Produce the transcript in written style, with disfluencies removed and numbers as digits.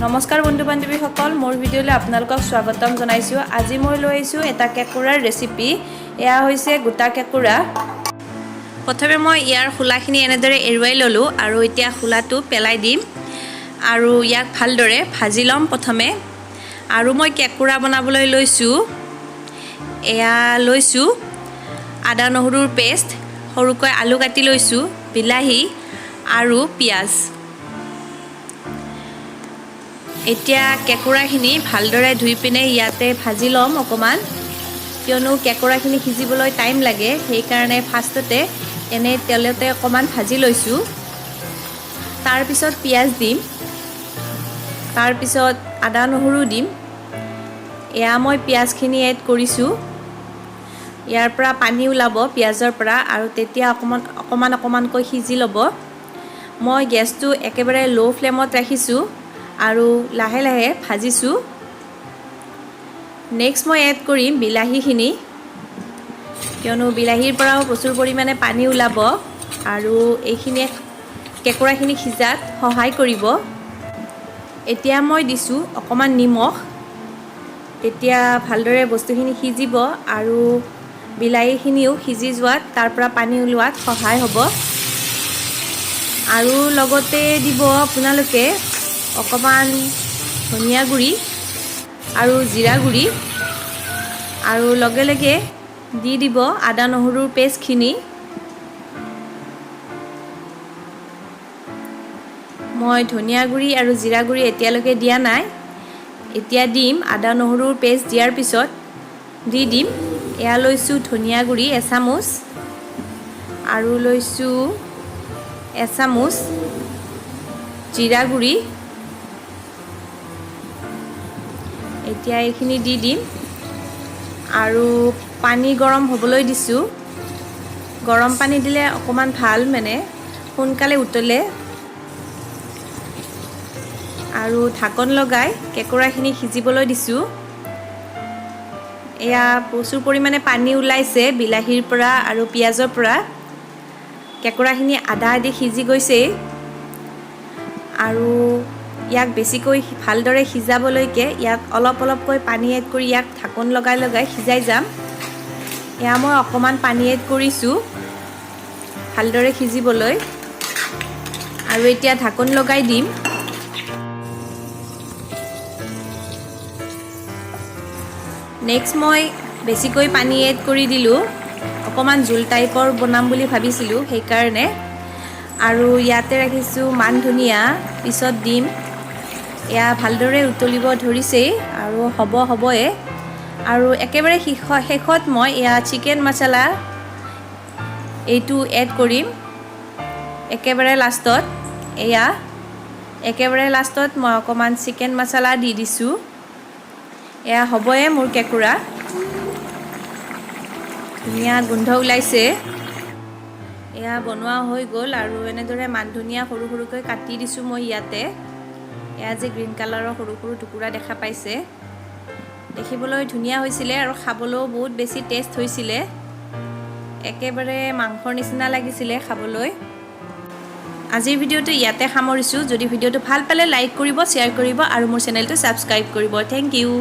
নমস্কাৰ বন্ধু বান্ধৱীসকল, মোৰ ভিডিঅ'লৈ আপোনালোকক স্বাগতম জনাইছোঁ। আজি মই লৈ আহিছোঁ এটা কেঁকুৰাৰ ৰেচিপি। এয়া হৈছে গোটা কেঁকুৰা। প্ৰথমে মই ইয়াৰ খোলাখিনি এনেদৰে এৰুৱাই ল'লোঁ আৰু এতিয়া খোলাটো পেলাই দিম আৰু ইয়াক ভালদৰে ভাজি ল'ম প্ৰথমে। আৰু মই কেঁকুৰা বনাবলৈ লৈছোঁ, এয়া লৈছোঁ আদা নহৰুৰ পেষ্ট, সৰুকৈ আলু কাটি লৈছোঁ, বিলাহী আৰু পিঁয়াজ। এতিয়া কেঁকুৰাখিনি ভালদৰে ধুই পিনে ইয়াতে ভাজি ল'ম অকণমান, কিয়নো কেঁকুৰাখিনি সিজিবলৈ টাইম লাগে। সেইকাৰণে ফাৰ্ষ্টতে এনে তেলতে অকণমান ভাজি লৈছোঁ। তাৰপিছত পিঁয়াজ দিম, তাৰপিছত আদা নহৰু দিম। এয়া মই পিঁয়াজখিনি এড কৰিছোঁ। ইয়াৰ পৰা পানী ওলাব পিঁয়াজৰ পৰা আৰু তেতিয়া অকণমানকৈ সিজি ল'ব। মই গেছটো একেবাৰে ল' ফ্লেমত ৰাখিছোঁ আৰু লাহে লাহে ভাজিছোঁ। নেক্সট মই এড কৰিম বিলাহীখিনি, কিয়নো বিলাহীৰ পৰাও প্ৰচুৰ পৰিমাণে পানী ওলাব আৰু এইখিনিয়ে কেঁকুৰাখিনি সিজাত সহায় কৰিব। এতিয়া মই দিছোঁ অকণমান নিমখ। তেতিয়া ভালদৰে বস্তুখিনি সিজিব আৰু বিলাহীখিনিও সিজি যোৱাত, তাৰ পৰা পানী ওলোৱাত সহায় হ'ব। আৰু লগতে দিব আপোনালোকে অকণমান ধনিয়া গুড়ি আৰু জিৰা গুড়ি, আৰু লগে লগে দি দিব আদা নহৰুৰ পেষ্টখিনি। মই ধনিয়া গুড়ি আৰু জিৰা গুড়ি এতিয়ালৈকে দিয়া নাই, এতিয়া দিম। আদা নহৰুৰ পেষ্ট দিয়াৰ পিছত দি দিম। এয়া লৈছোঁ ধনিয়া গুড়ি এচামুচ আৰু লৈছোঁ এচামুচ জিৰা গুড়ি। এতিয়া এইখিনি দি দিম আৰু পানী গৰম হ'বলৈ দিছোঁ। গৰম পানী দিলে অকণমান ভাল, মানে সোনকালে উতলে। আৰু ঢাকন লগাই কেঁকুৰাখিনি সিজিবলৈ দিছোঁ। এয়া প্ৰচুৰ পৰিমাণে পানী ওলাইছে বিলাহীৰ পৰা আৰু পিঁয়াজৰ পৰা। কেঁকুৰাখিনি আধা আধি সিজি গৈছেই আৰু ইয়াক বেছিকৈ ভালদৰে সিজাবলৈকে ইয়াক অলপকৈ পানী এড কৰি ইয়াক ঢাকন লগাই সিজাই যাম। এয়া মই অকণমান পানী এড কৰিছোঁ ভালদৰে সিজিবলৈ, আৰু এতিয়া ঢাকন লগাই দিম। নেক্সট মই বেছিকৈ পানী এড কৰি দিলোঁ, অকণমান জোল টাইপৰ বনাম বুলি ভাবিছিলোঁ সেইকাৰণে। আৰু ইয়াতে ৰাখিছোঁ মান ধনিয়া, পিছত দিম। এয়া ভালদৰে উতলিব ধৰিছেই আৰু হ'বয়ে। আৰু একেবাৰে শেষত মই এয়া চিকেন মছলা এইটো এড কৰিম একেবাৰে লাষ্টত। এয়া একেবাৰে লাষ্টত মই অকণমান চিকেন মছলা দি দিছোঁ। এয়া হ'বয়ে মোৰ কেঁকুৰা। ধুনীয়া গোন্ধ ওলাইছে। এয়া বনোৱা হৈ গ'ল আৰু এনেদৰে মান ধনিয়া সৰু সৰুকৈ কাটি দিছোঁ মই ইয়াতে। এয়া যে গ্ৰীণ কালাৰৰ সৰু সৰু টুকুৰা দেখা পাইছে, দেখিবলৈ ধুনীয়া হৈছিলে আৰু খাবলৈও বহুত বেছি টেষ্ট হৈছিলে। একেবাৰে মাংসৰ নিচিনা লাগিছিলে খাবলৈ। আজিৰ ভিডিঅ'টো ইয়াতে সামৰিছোঁ। যদি ভিডিঅ'টো ভাল পালে লাইক কৰিব, শ্বেয়াৰ কৰিব আৰু মোৰ চেনেলটো ছাবস্ক্ৰাইব কৰিব। Thank U.